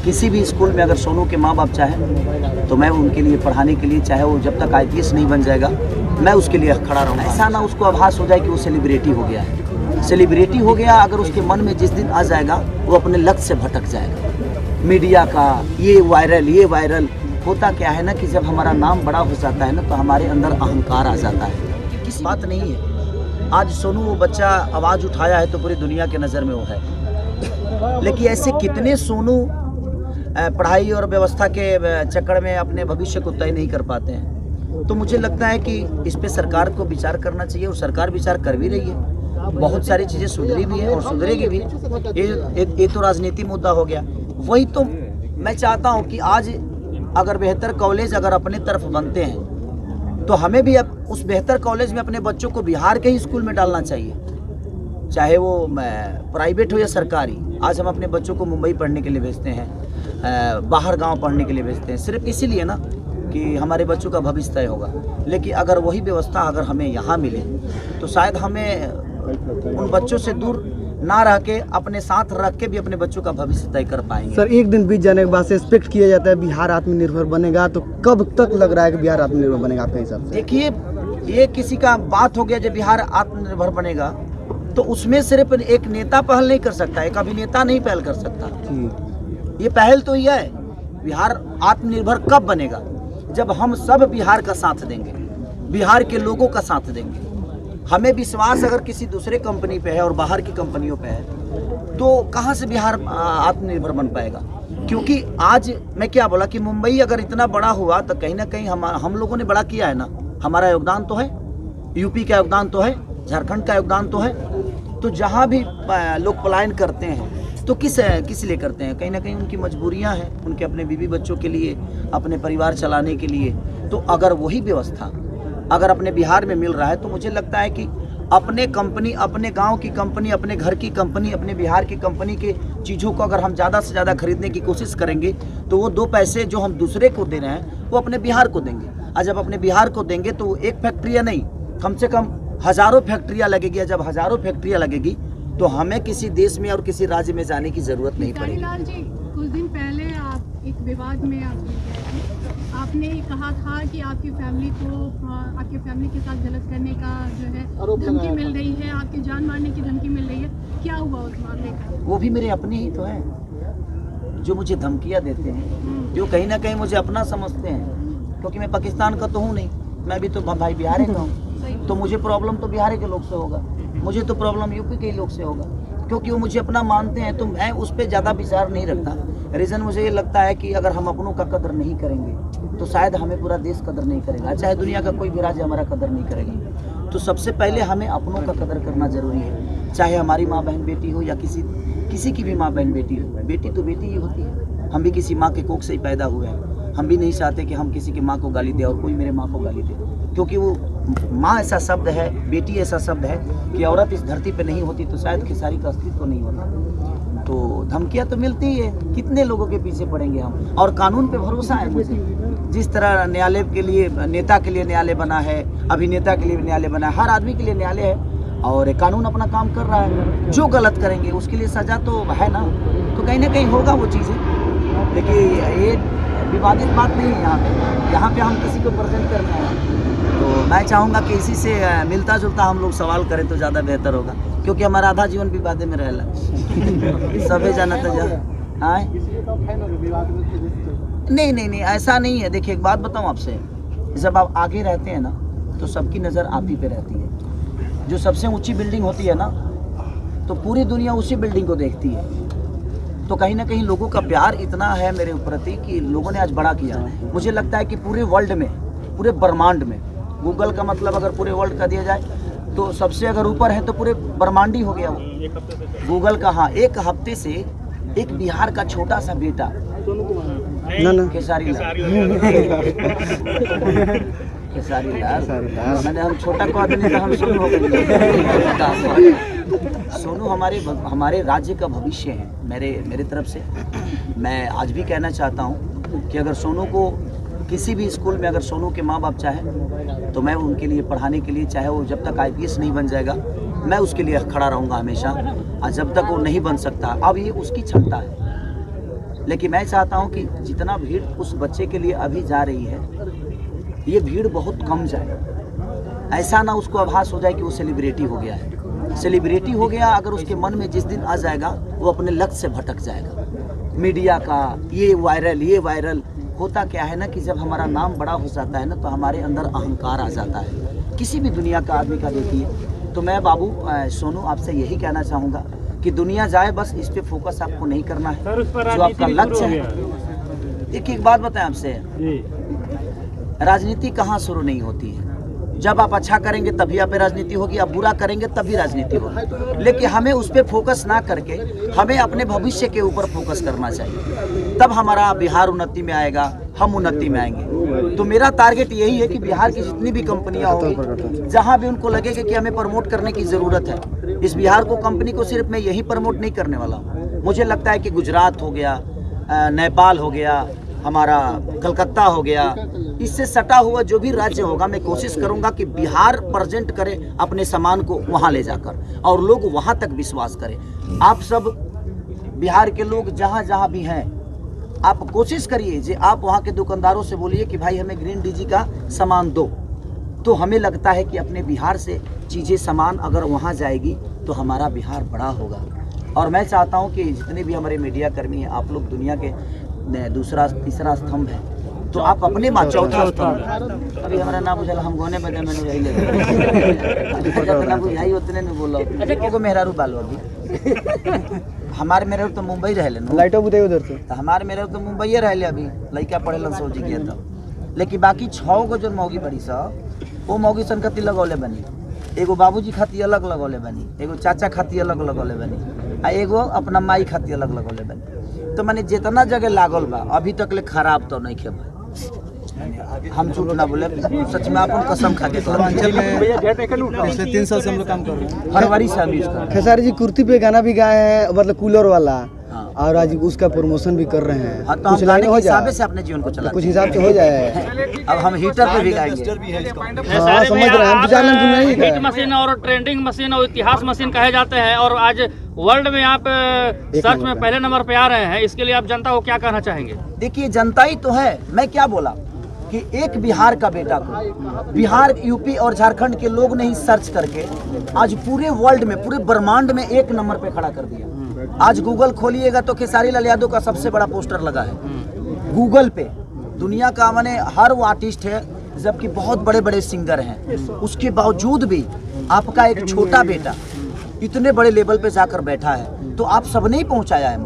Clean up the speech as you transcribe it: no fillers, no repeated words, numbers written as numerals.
किसी भी स्कूल में अगर सोनू के माँ बाप चाहें तो मैं उनके लिए पढ़ाने के लिए, चाहे वो जब तक IPS नहीं बन जाएगा, मैं उसके लिए खड़ा रहूँगा। ऐसा ना उसको आभास हो जाए कि वो सेलिब्रिटी हो गया है। सेलिब्रिटी हो गया अगर उसके मन में जिस दिन आ जाएगा, वो अपने लक्ष्य से भटक जाएगा। मीडिया का ये वायरल होता क्या है ना कि जब हमारा नाम बड़ा हो जाता है ना, तो हमारे अंदर अहंकार आ जाता है। किसी बात नहीं है। आज सोनू वो बच्चा आवाज़ उठाया है तो पूरी दुनिया के नज़र में वो है, लेकिन ऐसे कितने सोनू पढ़ाई और व्यवस्था के चक्कर में अपने भविष्य को तय नहीं कर पाते हैं। तो मुझे लगता है कि इस पे सरकार को विचार करना चाहिए, और सरकार विचार कर भी रही है। बहुत सारी चीज़ें सुधरी भी हैं और सुधरेगी भी। ये तो राजनीति मुद्दा हो गया। वही तो मैं चाहता हूँ कि आज अगर बेहतर कॉलेज अगर अपने तरफ बनते हैं तो हमें भी अब उस बेहतर कॉलेज में अपने बच्चों को बिहार के ही स्कूल में डालना चाहिए, चाहे वो प्राइवेट हो या सरकारी। आज हम अपने बच्चों को मुंबई पढ़ने के लिए भेजते हैं, बाहर गांव पढ़ने के लिए भेजते हैं, सिर्फ इसीलिए ना कि हमारे बच्चों का भविष्य तय होगा। लेकिन अगर वही व्यवस्था अगर हमें यहाँ मिले तो शायद हमें उन बच्चों से दूर ना रह के अपने साथ रख के भी अपने बच्चों का भविष्य तय कर पाएंगे। सर, एक दिन बीत जाने के बाद से एक्सपेक्ट किया जाता है बिहार आत्मनिर्भर बनेगा, तो कब तक लग रहा है कि बिहार आत्मनिर्भर बनेगा आपके हिसाब से? देखिए, ये किसी का बात हो गया जब बिहार आत्मनिर्भर बनेगा, तो उसमें सिर्फ एक नेता पहल नहीं कर सकता, एक अभिनेता नहीं पहल कर सकता। ये पहल तो यह है, बिहार आत्मनिर्भर कब बनेगा? जब हम सब बिहार का साथ देंगे, बिहार के लोगों का साथ देंगे। हमें विश्वास अगर किसी दूसरे कंपनी पे है और बाहर की कंपनियों पे है, तो कहाँ से बिहार आत्मनिर्भर बन पाएगा? क्योंकि आज मैं क्या बोला कि मुंबई अगर इतना बड़ा हुआ तो कहीं ना कहीं हम लोगों ने बड़ा किया है ना। हमारा योगदान तो है, यूपी का योगदान तो है, झारखंड का योगदान तो है। तो जहाँ भी लोग पलायन करते हैं तो किस लिए करते हैं? कहीं ना कहीं उनकी मजबूरियां हैं, उनके अपने बीवी बच्चों के लिए, अपने परिवार चलाने के लिए। तो अगर वही व्यवस्था अगर अपने बिहार में मिल रहा है, तो मुझे लगता है कि अपने कंपनी, अपने गांव की कंपनी, अपने घर की कंपनी, अपने बिहार की कंपनी के चीज़ों को अगर हम ज़्यादा से ज़्यादा खरीदने की कोशिश करेंगे, तो वो 2 पैसे जो हम दूसरे को दे रहे हैं वो अपने बिहार को देंगे। और जब अपने बिहार को देंगे तो एक फैक्ट्रियाँ नहीं, कम से कम हज़ारों फैक्ट्रियाँ लगेगी। जब हज़ारों फैक्ट्रियाँ लगेगी तो हमें किसी देश में और किसी राज्य में जाने की ज़रूरत नहीं पड़ेगी। लाल जी, कुछ दिन पहले आप एक विवाद में आपने कहा था कि आपकी फैमिली के साथ गलत करने का जो है धमकी मिल रही है, आपकी जान मारने की धमकी मिल रही है। क्या हुआ उस मामले का? वो भी मेरे अपने ही तो हैं जो मुझे धमकियाँ देते हैं, जो कहीं ना कहीं मुझे अपना समझते हैं, क्योंकि मैं पाकिस्तान का तो हूँ नहीं, मैं भी तो भाई बिहार का हूँ। तो मुझे प्रॉब्लम तो बिहार के लोग से होगा, मुझे तो प्रॉब्लम यूपी के लोग से होगा, क्योंकि वो मुझे अपना मानते हैं। तो मैं उस पर ज़्यादा विचार नहीं रखता। रीज़न मुझे ये लगता है कि अगर हम अपनों का कदर नहीं करेंगे तो शायद हमें पूरा देश कदर नहीं करेगा, चाहे दुनिया का कोई भी राज्य हमारा कदर नहीं करेगा। तो सबसे पहले हमें अपनों का कदर करना ज़रूरी है, चाहे हमारी माँ बहन बेटी हो या किसी की भी माँ बहन बेटी हो। बेटी तो बेटी ही होती है। हम भी किसी माँ के कोख से ही पैदा हुए हैं। हम भी नहीं चाहते कि हम किसी की माँ को गाली दे और कोई मेरे माँ को गाली दे, क्योंकि वो माँ ऐसा शब्द है, बेटी ऐसा शब्द है कि औरत इस धरती पे नहीं होती तो शायद खेसारी का अस्तित्व नहीं होता। तो धमकियाँ तो मिलती ही है, कितने लोगों के पीछे पड़ेंगे हम। और कानून पे भरोसा है मुझे। जिस तरह न्यायालय के लिए, नेता के लिए न्यायालय बना है, अभिनेता के लिए न्यायालय बना है, हर आदमी के लिए न्यायालय है और कानून अपना काम कर रहा है। जो गलत करेंगे उसके लिए सज़ा तो है ना, तो कहीं ना कहीं होगा वो चीज़ें। लेकिन ये विवादित बात नहीं है यहाँ पे हम किसी को प्रेजेंट करना है। तो मैं चाहूँगा कि इसी से मिलता जुलता हम लोग सवाल करें तो ज़्यादा बेहतर होगा, क्योंकि हमारा आधा जीवन विवादे में रहेला। सभी जाना तो नहीं, ऐसा नहीं है। देखिए, एक बात बताऊँ आपसे, जब आप आगे रहते हैं ना तो सबकी नज़र आप ही पे रहती है। जो सबसे ऊंची बिल्डिंग होती है ना, तो पूरी दुनिया उसी बिल्डिंग को देखती है। तो कहीं ना कहीं लोगों का प्यार इतना है मेरे प्रति कि लोगों ने आज बड़ा किया। मुझे लगता है कि पूरे वर्ल्ड में, पूरे ब्रह्मांड में, गूगल का मतलब अगर पूरे वर्ल्ड का दिया जाए तो सबसे अगर ऊपर है तो पूरे ब्रह्मांडी हो गया वो गूगल का। हाँ, एक हफ्ते से एक बिहार का छोटा सा बेटा खेसारी लाल, मैंने हम छोटा को आदमी का हम सोनू हो गए। सोनू हमारे राज्य का भविष्य है। मेरे तरफ से मैं आज भी कहना चाहता हूँ कि अगर सोनू को किसी भी स्कूल में अगर सोनू के माँ बाप चाहें तो मैं उनके लिए पढ़ाने के लिए, चाहे वो जब तक IPS नहीं बन जाएगा, मैं उसके लिए खड़ा रहूँगा हमेशा। और जब तक वो नहीं बन सकता, अब ये उसकी क्षमता है। लेकिन मैं चाहता हूँ कि जितना भीड़ उस बच्चे के लिए अभी जा रही है, ये भीड़ बहुत कम जाए। ऐसा ना उसको आभास हो जाए कि वो सेलिब्रिटी हो गया है। सेलिब्रिटी हो गया अगर उसके मन में जिस दिन आ जाएगा, वो अपने लक्ष्य से भटक जाएगा। मीडिया का ये वायरल होता क्या है ना कि जब हमारा नाम बड़ा हो जाता है ना, तो हमारे अंदर अहंकार आ जाता है। किसी भी दुनिया का आदमी का देखिए। तो मैं बाबू सोनू आपसे यही कहना चाहूँगा कि दुनिया जाए, बस इस पे फोकस आपको नहीं करना है। जो आपका लक्ष्य है, एक बात बताएं आपसे, राजनीति कहाँ शुरू नहीं होती है। जब आप अच्छा करेंगे तभी आप पे राजनीति होगी, आप बुरा करेंगे तभी राजनीति होगी। लेकिन हमें उस पर फोकस ना करके हमें अपने भविष्य के ऊपर फोकस करना चाहिए, तब हमारा बिहार उन्नति में आएगा, हम उन्नति में आएंगे। तो मेरा टारगेट यही है कि बिहार की जितनी भी कंपनियां होंगी, जहां भी उनको लगेगा कि हमें प्रमोट करने की ज़रूरत है, इस बिहार को कंपनी को सिर्फ मैं यही प्रमोट नहीं करने वाला हूँ। मुझे लगता है कि गुजरात हो गया, नेपाल हो गया, हमारा कलकत्ता हो गया, इससे सटा हुआ जो भी राज्य होगा, मैं कोशिश करूंगा कि बिहार प्रेजेंट करे अपने सामान को वहां ले जाकर, और लोग वहां तक विश्वास करें। आप सब बिहार के लोग जहां जहां भी हैं, आप कोशिश करिए कि आप वहां के दुकानदारों से बोलिए कि भाई हमें ग्रीन डीजी का सामान दो। तो हमें लगता है कि अपने बिहार से चीज़ें सामान अगर वहां जाएगी तो हमारा बिहार बड़ा होगा। और मैं चाहता हूं कि जितने भी हमारे मीडिया कर्मी हैं, आप लोग दुनिया के दूसरा तीसरा स्तंभ है, तो आप अपने माँ चौथा स्तंभ। अभी हमारा ना बुझल, हम गोने बजे मैंने यही लगे ना बुझाई उतने नहीं बोला। अच्छा मेहरारू बालो अभी हमारे मेरे तो मुंबई रह ले, लाइटों बुझे उधर से, तो हमारे मेरे तो मुंबई रह ले। अभी लड़का पढ़े लन सोची गया था, लेकिन बाकी 6 गो जो मौगी बड़ी सा, वो मौगी संकति लगौले बनी। एगो बाबूजी खाती अलग लगौले बनी, एगो चाचा खाती अलग लगौले बनी, आ एगो अपना माई खाती अलग लगौले बनी। तो मैंने जितना जगह लागल बा अभी तक ले खराब तो नहीं खेबा। हम झूठ ना बोले, सच में अपन कसम खा के पिछले 3 साल से हम लोग काम कर रहे हैं। फरवरी से हम यूज कर रहे हैं। खेसारी जी कुर्ती पे गाना भी गाए हैं, मतलब कूलर वाला, हाँ। और आज उसका प्रमोशन भी कर रहे हैं। हाँ, तो कुछ हम लाइन गाने हो के हिसाब जाए, से अपने जीवन को चला, कुछ हिसाब से हो जाए। अब हम हीटर पे भी गाएंगे। हाँ, समझ रहे हैं, हम जाने नहीं हिट है। मशीन और ट्रेंडिंग मशीन और इतिहास मशीन कहे जाते हैं, और आज वर्ल्ड में आप सर्च में पहले नंबर पे आ रहे हैं। इसके लिए आप जनता को क्या कहना चाहेंगे? देखिए, जनता ही तो है। मैं क्या बोला कि एक बिहार का बेटा को बिहार, यूपी और झारखंड के लोग ने ही सर्च करके आज पूरे वर्ल्ड में, पूरे ब्रह्मांड में 1 नंबर पे खड़ा कर दिया। आज गूगल खोलिएगा तो खेसारी लाल यादव का सबसे बड़ा पोस्टर लगा है गूगल पे। दुनिया का माने हर वो आर्टिस्ट है, जबकि बहुत बड़े बड़े सिंगर हैं, उसके बावजूद भी आपका एक छोटा बेटा इतने बड़े लेवल पे जाकर बैठा है। तो आप सबने ही पहुंचाया है मुझे।